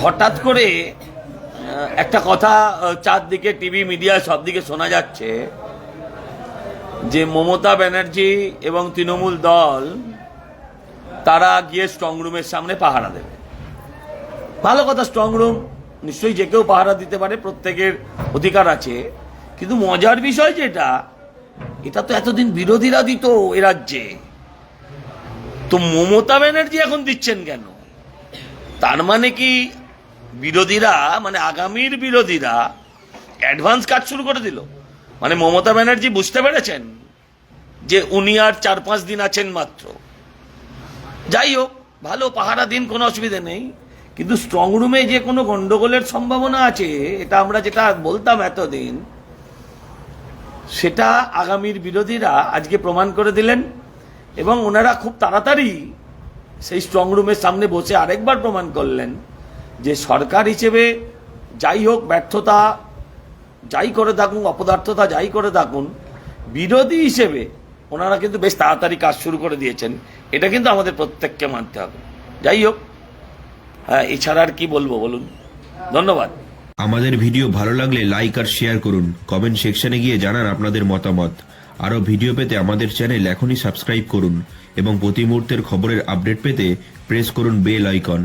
হঠাৎ করে একটা কথা চারদিকে টিভি মিডিয়া সব দিকে শোনা যাচ্ছে যে মমতা ব্যানার্জি এবং তৃণমূল দল তারা গিয়ে স্ট্রং রুমের সামনে পাহারা দেবে। ভালো কথা, স্ট্রং রুম নিশ্চয়ই যে কেউ পাহারা দিতে পারে, প্রত্যেকের অধিকার আছে। কিন্তু মজার বিষয় যেটা, এটা তো এতদিন বিরোধীরা দিত এ রাজ্যে, তো মমতা ব্যানার্জি এখন দিচ্ছেন কেন? তার মানে কি বিরোধীরা, মানে আগামীর বিরোধীরা অ্যাডভান্স কাজ শুরু করে দিল? মানে মমতা ব্যানার্জি বুঝতে পেরেছেন যে উনি আর 4-5 দিন আছেন মাত্র। যাই হোক, ভালো, পাহারা দিন, কোনো অসুবিধা নেই। কিন্তু স্ট্রং রুমে যে কোনো গন্ডগোলের সম্ভাবনা আছে, এটা আমরা যেটা বলতাম এতদিন, সেটা আগামীর বিরোধীরা আজকে প্রমাণ করে দিলেন। এবং ওনারা খুব তাড়াতাড়ি সেই স্ট্রং রুমের সামনে বসে আরেকবার প্রমাণ করলেন যে সরকার হিসেবে যাই হোক, ব্যর্থতা যাই করে থাকুন, অপদার্থতা যাই করে থাকুন, বিরোধী হিসেবে ওনারা কিন্তু বেশ তাড়াতাড়ি কাজ শুরু করে দিয়েছেন। এটা কিন্তু আমাদের প্রত্যেককে মানতে হবে। যাই হোক, হ্যাঁ, এছাড়া আর কি বলবো বলুন। ধন্যবাদ। আমাদের ভিডিও ভালো লাগলে লাইক আর শেয়ার করুন, কমেন্ট সেকশনে গিয়ে জানান আপনাদের মতামত। আরও ভিডিও পেতে আমাদের চ্যানেল এখনই সাবস্ক্রাইব করুন এবং প্রতি মুহূর্তের খবরের আপডেট পেতে প্রেস করুন বেল আইকন।